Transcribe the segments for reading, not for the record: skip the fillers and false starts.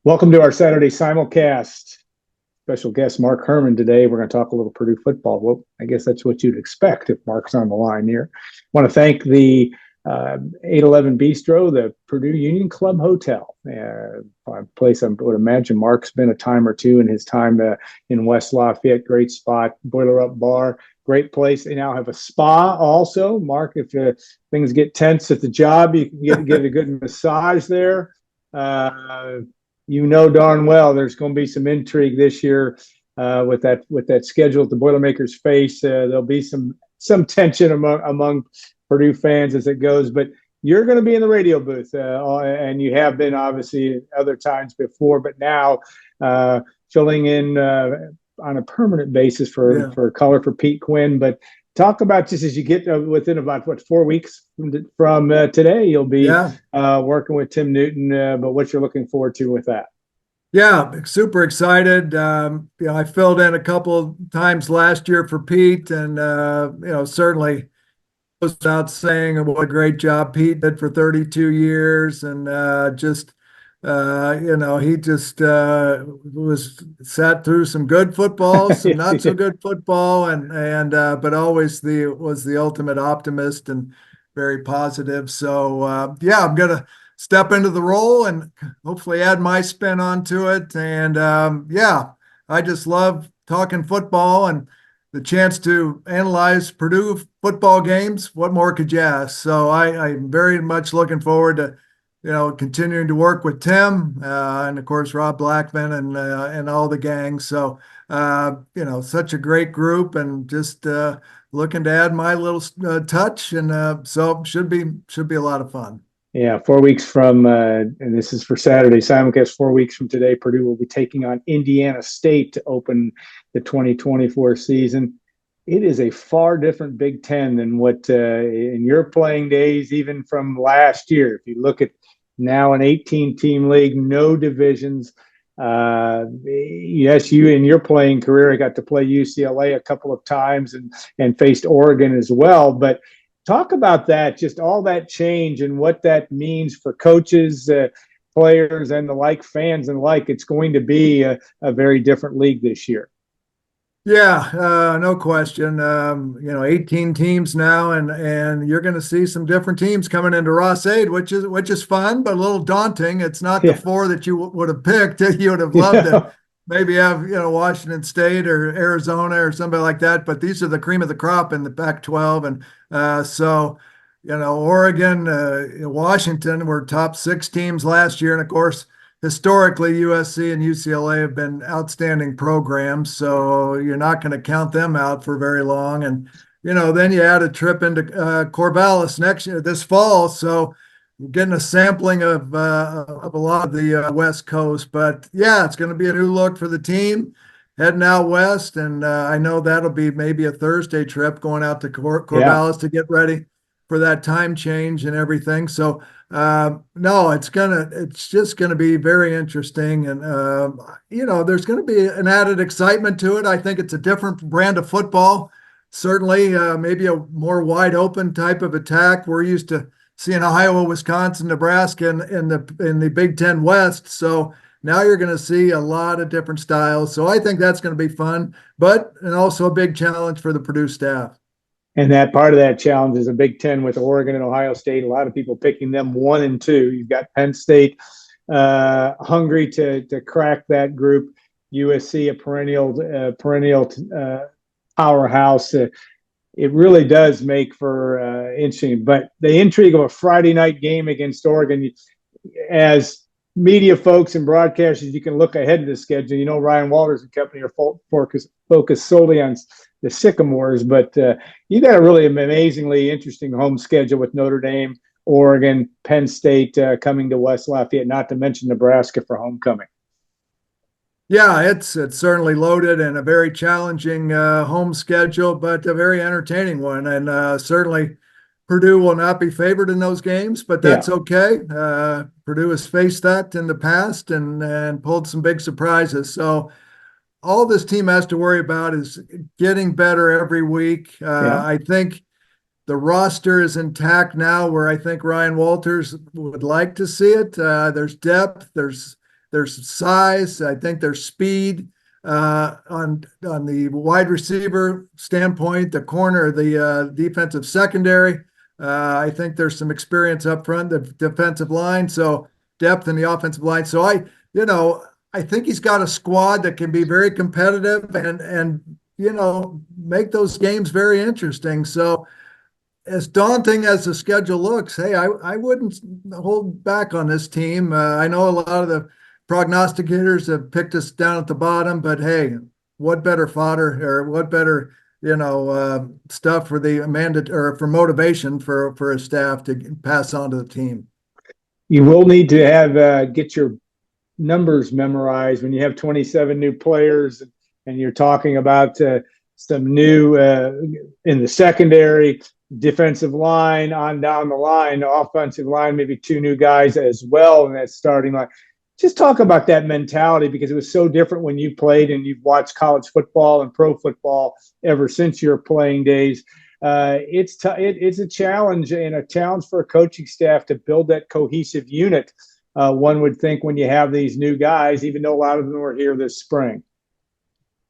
Welcome to our Saturday Simulcast. Special guest Mark Herrmann today. We're going to talk a little Purdue football. Well, I guess that's what you'd expect if Mark's on the line here. I want to thank the 811 Bistro, the Purdue Union Club Hotel, a place I would imagine Mark's been a time or two in his time in West Lafayette. Great spot, boiler up bar, great place. They now have a spa also. Mark, if things get tense at the job, you can get a good massage there. You know darn well there's going to be some intrigue this year with that schedule at the Boilermakers face. There'll be some tension among Purdue fans as it goes, but you're going to be in the radio booth, and you have been obviously other times before, but now filling in on a permanent basis for color for Pete Quinn. But talk about just as you get within about 4 weeks from today, you'll be working with Tim Newton. But what you're looking forward to with that? Yeah, super excited. I filled in a couple of times last year for Pete, and certainly goes without saying what a great job Pete did for 32 years, and he just was sat through some good football, some not so good football, and but always was the ultimate optimist and very positive. So I'm gonna step into the role and hopefully add my spin onto it. And I just love talking football and the chance to analyze Purdue football games. What more could you ask? So I'm very much looking forward to continuing to work with Tim and of course Rob Blackman and all the gang. So such a great group, and just looking to add my little touch, and so should be a lot of fun. Yeah, 4 weeks from, and this is for Saturday Simulcast, 4 weeks from today, Purdue will be taking on Indiana State to open the 2024 season. It is a far different Big Ten than what in your playing days, even from last year. If you look at now an 18-team league, no divisions. Yes, you in your playing career, I got to play UCLA a couple of times and faced Oregon as well, but talk about that, just all that change and what that means for coaches, players, and the like, fans and like. It's going to be a very different league this year. Yeah, no question. 18 teams now, and you're going to see some different teams coming into Ross-Ade, which is fun, but a little daunting. It's not the four that you would have picked. You would have loved to maybe have Washington State or Arizona or somebody like that, but these are the cream of the crop in the Pac-12, and Oregon, Washington were top 6 teams last year, and of course historically USC and UCLA have been outstanding programs, so you're not going to count them out for very long. And then you add a trip into Corvallis this fall, so you're getting a sampling of a lot of the West Coast. But yeah, it's going to be a new look for the team heading out west, and I know that'll be maybe a Thursday trip going out to Corvallis to get ready for that time change and everything. So no, it's just gonna be very interesting, and there's going to be an added excitement to it. I think it's a different brand of football, certainly maybe a more wide open type of attack. We're used to seeing Iowa, Wisconsin, Nebraska in the Big Ten West, so now you're going to see a lot of different styles. So I think that's going to be fun, and also a big challenge for the Purdue staff. And that part of that challenge is a Big Ten with Oregon and Ohio State. A lot of people picking them 1 and 2. You've got Penn State hungry to crack that group. USC, a perennial powerhouse. It really does make for interesting. But the intrigue of a Friday night game against Oregon, as media folks and broadcasters, you can look ahead to the schedule. Ryan Walters and company are focused solely on the Sycamores, but you got a really amazingly interesting home schedule with Notre Dame, Oregon, Penn State coming to West Lafayette, not to mention Nebraska for homecoming. Yeah, it's certainly loaded and a very challenging home schedule, but a very entertaining one. And certainly Purdue will not be favored in those games, but that's okay. Purdue has faced that in the past and pulled some big surprises. So all this team has to worry about is getting better every week. I think the roster is intact now, where I think Ryan Walters would like to see it. There's depth. There's there's size. I think there's speed on the wide receiver standpoint, the corner, the defensive secondary. I think there's some experience up front, the defensive line, so depth in the offensive line. So I think he's got a squad that can be very competitive and make those games very interesting. So as daunting as the schedule looks, hey, I wouldn't hold back on this team. I know a lot of the prognosticators have picked us down at the bottom, but hey, what better fodder or what better stuff for the or for motivation for a staff to pass on to the team. You will need to have get your numbers memorized when you have 27 new players and you're talking about some new in the secondary, defensive line, on down the line, offensive line, maybe 2 new guys as well in that starting line. Just talk about that mentality, because it was so different when you played and you've watched college football and pro football ever since your playing days. It's a challenge, and a challenge for a coaching staff to build that cohesive unit. One would think when you have these new guys, even though a lot of them were here this spring.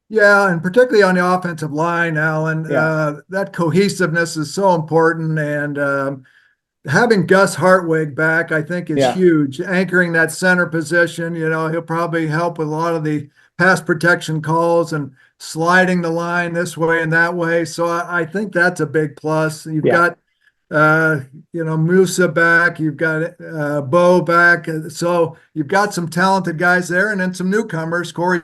Yeah, and particularly on the offensive line, Alan, that cohesiveness is so important. And having Gus Hartwig back, I think, is huge. Anchoring that center position, he'll probably help with a lot of the pass protection calls and sliding the line this way and that way. So I think that's a big plus. You've got, Musa back. You've got Bo back. So you've got some talented guys there, and then some newcomers. Corey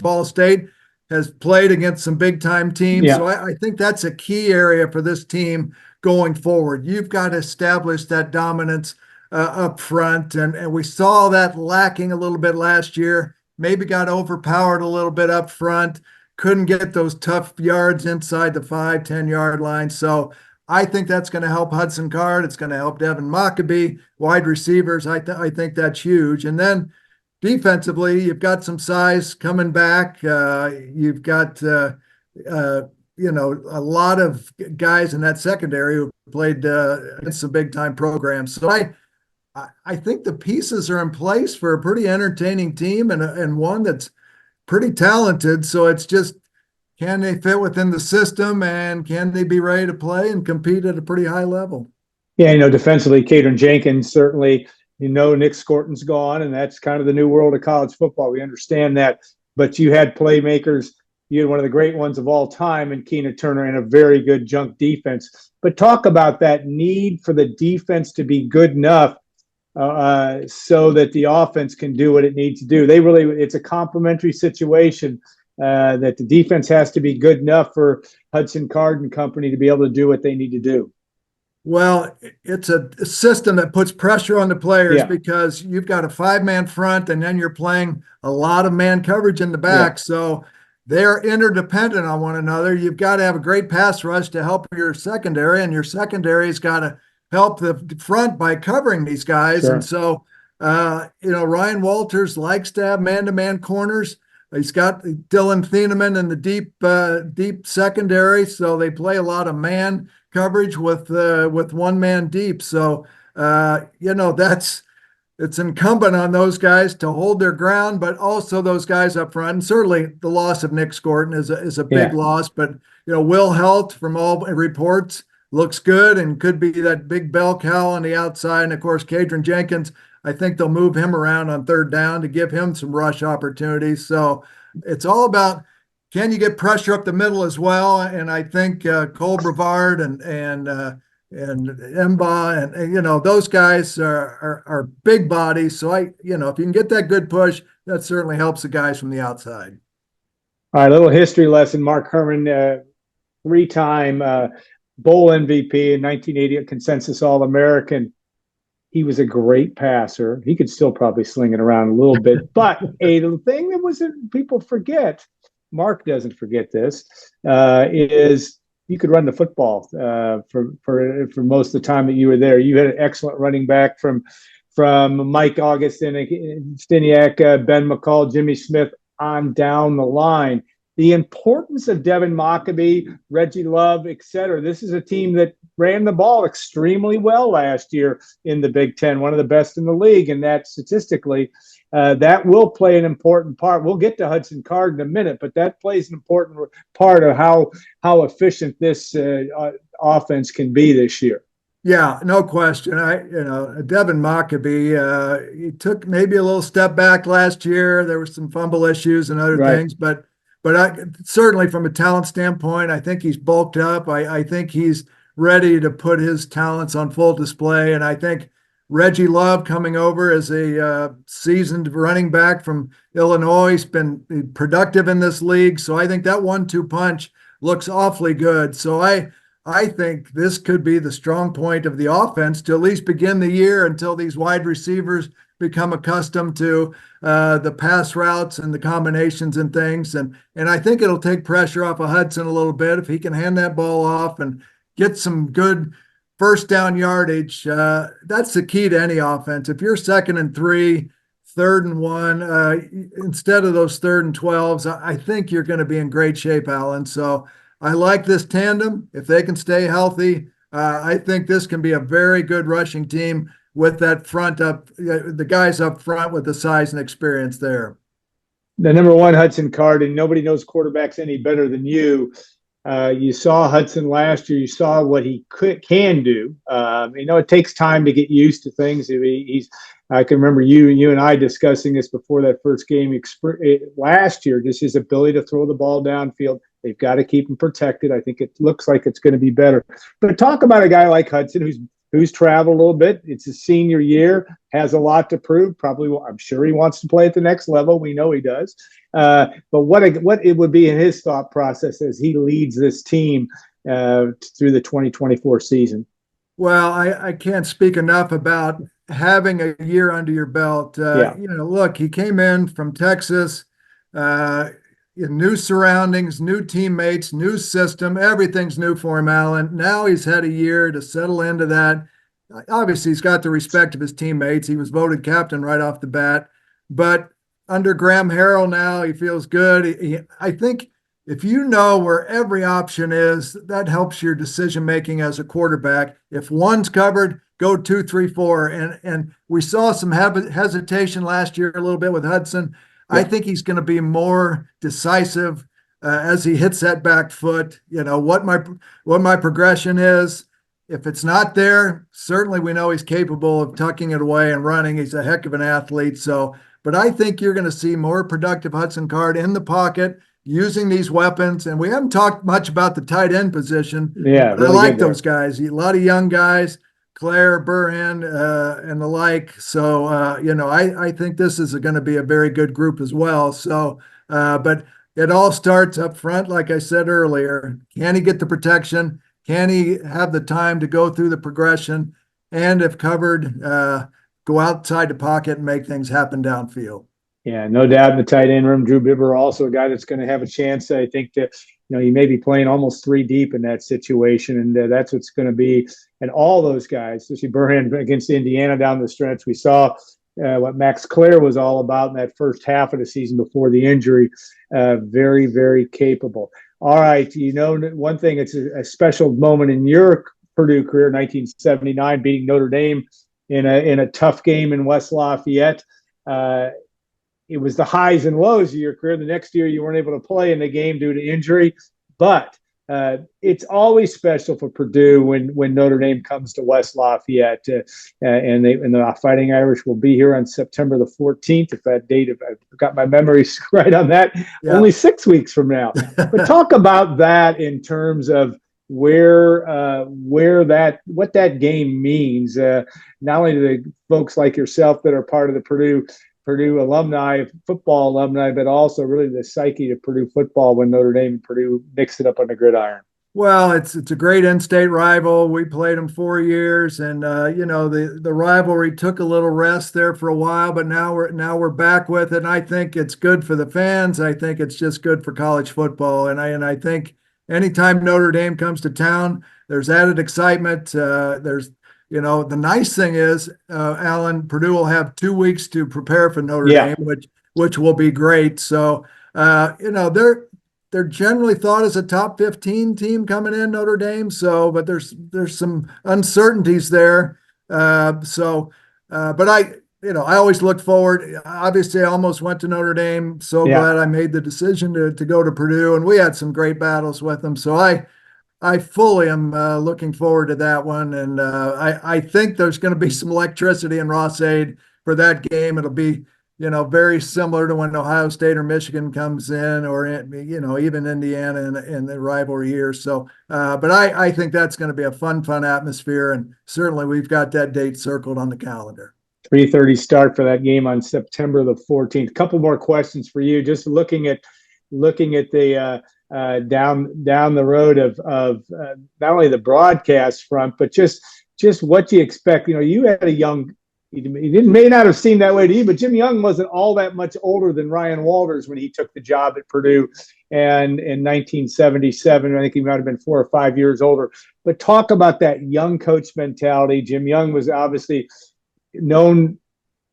Ball State has played against some big-time teams. So I think that's a key area for this team going forward. You've got to establish that dominance up front, and we saw that lacking a little bit last year. Maybe got overpowered a little bit up front, couldn't get those tough yards inside the 5-10 yard line. So I think that's going to help Hudson Card. It's going to help Devin Mockabee, wide receivers. I think that's huge. And then defensively, you've got some size coming back. You've got a lot of guys in that secondary who played against some big time programs. So I think the pieces are in place for a pretty entertaining team and one that's pretty talented. So it's just, can they fit within the system, and can they be ready to play and compete at a pretty high level? Yeah, defensively, Kadron Jenkins, certainly, Nick Scorton's gone, and that's kind of the new world of college football. We understand that. But you had playmakers. You had one of the great ones of all time in Keena Turner, and a very good junk defense. But talk about that need for the defense to be good enough so that the offense can do what it needs to do. It's a complementary situation that the defense has to be good enough for Hudson Card and company to be able to do what they need to do. Well, it's a system that puts pressure on the players because you've got a 5-man front, and then you're playing a lot of man coverage in the back. So they're interdependent on one another. You've got to have a great pass rush to help your secondary, and your secondary's got to help the front by covering these guys. Sure. And so, Ryan Walters likes to have man-to-man corners. He's got Dylan Thieneman in the deep secondary, so they play a lot of man coverage with 1 man deep. So, it's incumbent on those guys to hold their ground, but also those guys up front. And certainly the loss of Nick Scorton is a big loss, but Will Helt, from all reports, looks good and could be that big bell cow on the outside. And of course, Kadron Jenkins, I think they'll move him around on 3rd down to give him some rush opportunities. So it's all about, can you get pressure up the middle as well? And I think Cole Brevard and Emba and those guys are big bodies. So if you can get that good push, that certainly helps the guys from the outside. All right, a little history lesson. Mark Herrmann, 3-time Bowl MVP in 1980, a consensus All-American. He was a great passer. He could still probably sling it around a little bit. But a thing that people forget, Mark doesn't forget this, is you could run the football for most of the time that you were there. You had an excellent running back from Mike August and Stiniak, Ben McCall, Jimmy Smith on down the line. the importance of Devin Mockabee, Reggie Love, et cetera. This is a team that ran the ball extremely well last year in the Big Ten, one of the best in the league, and that statistically, that will play an important part. We'll get to Hudson Card in a minute, but that plays an important part of how efficient this offense can be this year. Yeah, no question. Devin Mockabee, he took maybe a little step back last year. There were some fumble issues and other Right. things, but certainly from a talent standpoint, I think he's bulked up. I think he's ready to put his talents on full display. And I think Reggie Love coming over as a seasoned running back from Illinois, has been productive in this league. So I think that 1-2 punch looks awfully good. So I think this could be the strong point of the offense to at least begin the year until these wide receivers become accustomed to the pass routes and the combinations and things. And I think it'll take pressure off of Hudson a little bit if he can hand that ball off and get some good first down yardage. That's the key to any offense. If you're 2nd and 3, 3rd and 1, instead of those 3rd and 12s, I think you're going to be in great shape, Alan. So I like this tandem. If they can stay healthy, I think this can be a very good rushing team with that front up, the guys up front with the size and experience there. The number one Hudson Card, and nobody knows quarterbacks any better than you. You saw Hudson last year. You saw what he can do. It takes time to get used to things. I can remember you and I discussing this before that first game last year, just his ability to throw the ball downfield. They've got to keep him protected. I think it looks like it's going to be better. But talk about a guy like Hudson who's traveled a little bit. It's his senior year, has a lot to prove. Probably, I'm sure he wants to play at the next level. We know he does. But what it would be in his thought process as he leads this team through the 2024 season. Well, I can't speak enough about having a year under your belt. Look, he came in from Texas, in new surroundings, new teammates, new system. Everything's new for him, Alan. Now he's had a year to settle into that. Obviously, he's got the respect of his teammates. He was voted captain right off the bat. But under Graham Harrell now, he feels good. I think if you know where every option is, that helps your decision-making as a quarterback. If one's covered, go 2, 3, 4. And we saw some hesitation last year a little bit with Hudson. Yeah. I think he's going to be more decisive as he hits that back foot. What my progression is. If it's not there, certainly we know he's capable of tucking it away and running. He's a heck of an athlete. But I think you're going to see more productive Hudson Card in the pocket using these weapons. And we haven't talked much about the tight end position. Yeah, really I like those guys. A lot of young guys, Claire, Burhan, and the like. So, I think this is going to be a very good group as well. So, but it all starts up front, like I said earlier. Can he get the protection? Can he have the time to go through the progression? And if covered, go outside the pocket and make things happen downfield. Yeah, no doubt in the tight end room. Drew Bibber, also a guy that's going to have a chance, I think, to he may be playing almost 3 deep in that situation, and that's what's going to be. And all those guys, especially Burhan against Indiana down the stretch, we saw what Max Clare was all about in that first half of the season before the injury. Very, very capable. All right, one thing, it's a special moment in your Purdue career, 1979, beating Notre Dame in a tough game in West Lafayette. It was the highs and lows of your career. The next year you weren't able to play in the game due to injury, but it's always special for Purdue when Notre Dame comes to West Lafayette, and the Fighting Irish will be here on September the 14th. If that date, if I've got my memories right on that, yeah. Only 6 weeks from now. But talk about that in terms of what that game means, not only to the folks like yourself that are part of the Purdue alumni, football alumni, but also really the psyche of Purdue football when Notre Dame and Purdue mixed it up on the gridiron. Well, it's a great in-state rival. We played them 4 years, and the rivalry took a little rest there for a while, but now we're back with it. And I think it's good for the fans. I think it's just good for college football, and I think anytime Notre Dame comes to town, there's added excitement. The nice thing is, Alan, Purdue will have 2 weeks to prepare for Notre Dame, which will be great. So, they're they're generally thought as a top 15 team coming in, Notre Dame. So, but there's some uncertainties there. But I always look forward. Obviously, I almost went to Notre Dame. So Yeah. glad I made the decision to go to Purdue, and we had some great battles with them. So I fully am looking forward to that one, and I think there's going to be some electricity in Ross-Ade for that game. It'll be very similar to when Ohio State or Michigan comes in, or even Indiana in the rivalry year. So, but I think that's going to be a fun atmosphere, and certainly we've got that date circled on the calendar. 3:30 start for that game on September the 14th. Couple more questions for you. Just looking at the down the road of not only the broadcast front, but just what you expect. You had a young. He may not have seemed that way to you, but Jim Young wasn't all that much older than Ryan Walters when he took the job at Purdue, and in 1977, I think he might have been 4 or 5 years older. But talk about that young coach mentality. Jim Young was obviously known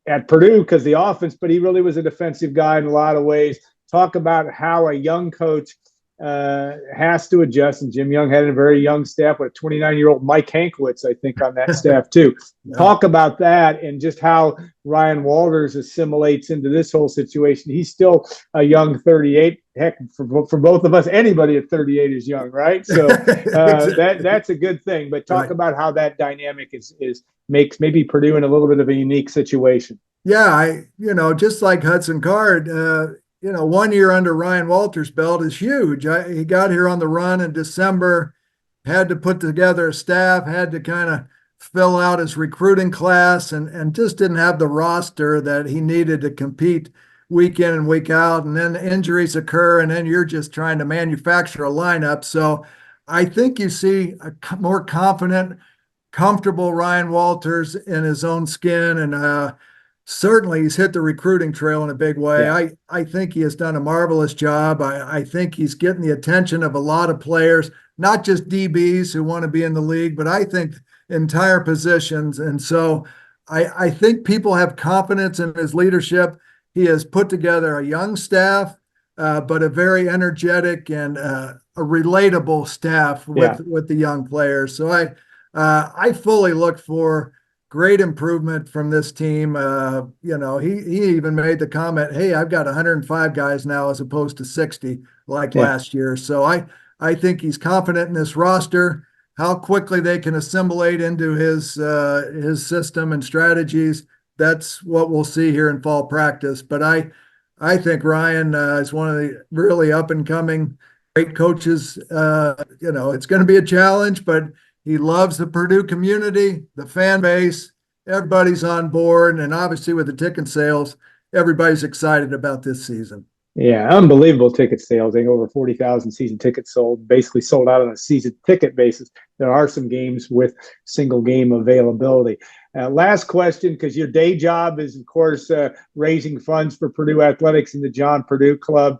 at Purdue because the offense, but he really was a defensive guy in a lot of ways. Talk about how a young coach has to adjust, and Jim Young had a very young staff with a 29-year-old Mike Hankwitz, I think, on that staff too. Yeah. Talk about that and just how Ryan Walters assimilates into this whole situation. He's still a young 38. Heck, for both of us, anybody at 38 is young, right? So exactly. That's a good thing. But talk about how that dynamic makes maybe Purdue in a little bit of a unique situation. Yeah, just like Hudson Card, 1 year under Ryan Walters' belt is huge. He got here on the run in December, had to put together a staff, had to kind of fill out his recruiting class, and just didn't have the roster that he needed to compete week in and week out. And then injuries occur, and then you're just trying to manufacture a lineup. So I think you see a more confident, comfortable Ryan Walters in his own skin, and certainly he's hit the recruiting trail in a big way. Yeah. I think he has done a marvelous job. I think he's getting the attention of a lot of players, not just DBs who want to be in the league, but I think entire positions. And so I think people have confidence in his leadership. He has put together a young staff, but a very energetic and a relatable staff with the young players. So I fully look for great improvement from this team. He even made the comment, "Hey, I've got 105 guys now as opposed to 60 last year." So I think he's confident in this roster, how quickly they can assimilate into his system and strategies. That's what we'll see here in fall practice. But I think Ryan is one of the really up and coming great coaches. It's going to be a challenge, but he loves the Purdue community, the fan base. Everybody's on board. And obviously with the ticket sales, everybody's excited about this season. Yeah, unbelievable ticket sales. I think over 40,000 season tickets sold, basically sold out on a season ticket basis. There are some games with single game availability. Last question, because your day job is, of course, raising funds for Purdue Athletics and the John Purdue Club.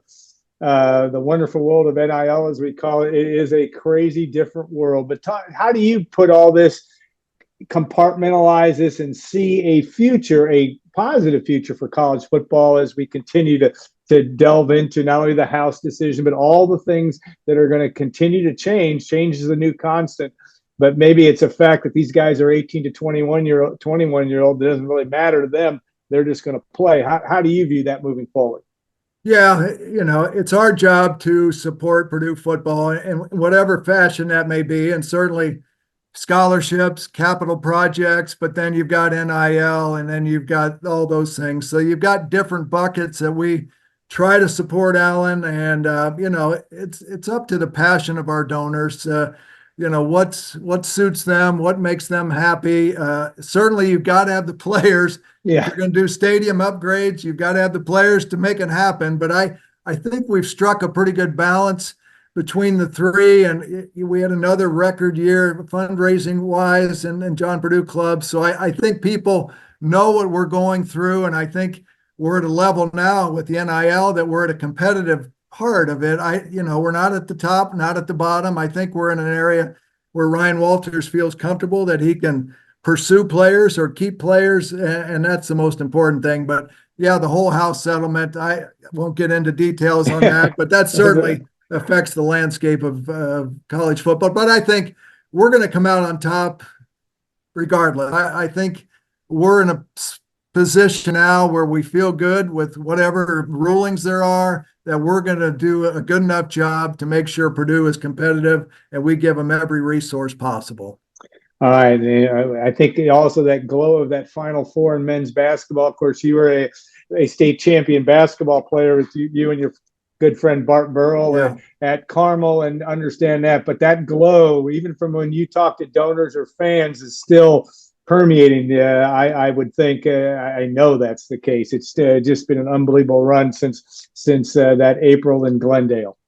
The wonderful world of NIL, as we call it, is a crazy different world. But how do you put all this, compartmentalize this, and see a future, a positive future for college football as we continue to delve into not only the House decision, but all the things that are going to continue to change. Change is a new constant. But maybe it's a fact that these guys are 18 to 21-year-old. It doesn't really matter to them. They're just going to play. How do you view that moving forward? Yeah, it's our job to support Purdue football in whatever fashion that may be, and certainly scholarships, capital projects, but then you've got NIL, and then you've got all those things. So you've got different buckets that we try to support, Alan, and it's up to the passion of our donors. What suits them, what makes them happy. Certainly you've got to have the players. Yeah. If you're going to do stadium upgrades, you've got to have the players to make it happen. But I think we've struck a pretty good balance between the three, and we had another record year fundraising wise in John Purdue Club. So I think people know what we're going through, and I think we're at a level now with the NIL that we're at a competitive part of it. We're not at the top, not at the bottom. I think we're in an area where Ryan Walters feels comfortable that he can pursue players or keep players, and that's the most important thing. But yeah, the whole House settlement, I won't get into details on that, but that's certainly affects the landscape of college football. But I think we're going to come out on top regardless. I think we're in a position now where we feel good with whatever rulings there are, that we're going to do a good enough job to make sure Purdue is competitive and we give them every resource possible. All right. And I think also that glow of that Final Four in men's basketball. Of course, you were a state champion basketball player with you and your good friend Bart Burrell at Carmel, and understand that. But that glow, even from when you talk to donors or fans, is still permeating. I would think, I know that's the case. It's just been an unbelievable run since that April in Glendale.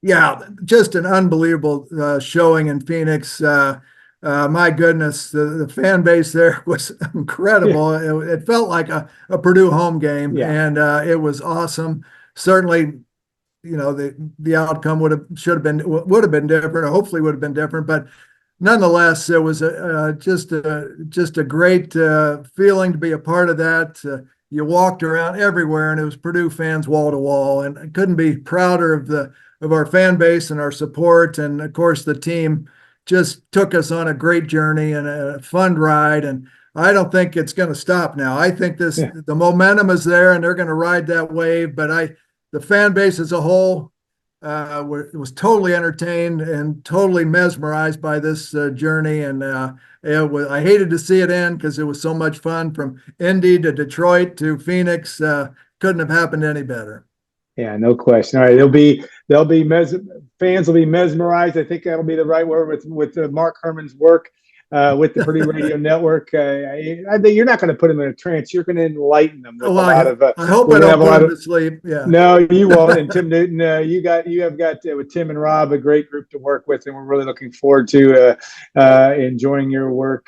Yeah, just an unbelievable showing in Phoenix. My goodness, the fan base there was incredible. It felt like a Purdue home game, and it was awesome. Certainly, the outcome would have been different, or hopefully would have been different, but nonetheless, it was just a great feeling to be a part of that. You walked around everywhere, and it was Purdue fans wall to wall, and I couldn't be prouder of our fan base and our support, and of course the team just took us on a great journey and a fun ride. And I don't think it's going to stop now. I think the momentum is there, and they're going to ride that wave. But the fan base as a whole was totally entertained and totally mesmerized by this journey. And I hated to see it end because it was so much fun, from Indy to Detroit to Phoenix. Couldn't have happened any better. Yeah, no question. All right, fans will be mesmerized. I think that'll be the right word with Mark Herrmann's work with the Purdue Radio Network. I think you're not going to put them in a trance. You're going to enlighten them with a lot of. I hope I don't put them to sleep. Yeah. No, you won't. And Tim Newton, you have got with Tim and Rob a great group to work with, and we're really looking forward to enjoying your work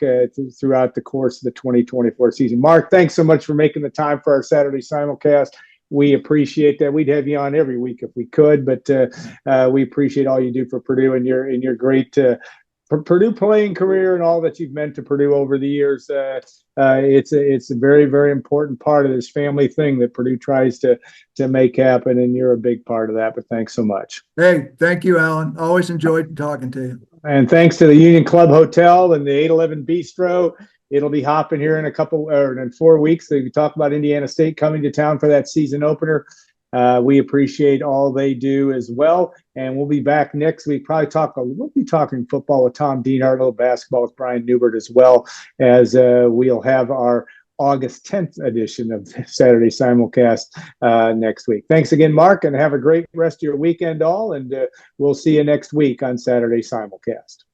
throughout the course of the 2024 season. Mark, thanks so much for making the time for our Saturday simulcast. We appreciate that. We'd have you on every week if we could, but we appreciate all you do for Purdue and your great Purdue playing career and all that you've meant to Purdue over the years. It's a very, very important part of this family thing that Purdue tries to make happen, and you're a big part of that. But thanks so much. Hey, thank you, Alan. Always enjoyed talking to you. And thanks to the Union Club Hotel and the 811 Bistro. It'll be hopping here in 4 weeks. So you talk about Indiana State coming to town for that season opener. We appreciate all they do as well. And we'll be back next week. We'll be talking football with Tom Dienhart, a little basketball with Brian Newbert as well, as we'll have our August 10th edition of Saturday Simulcast next week. Thanks again, Mark, and have a great rest of your weekend all. And we'll see you next week on Saturday Simulcast.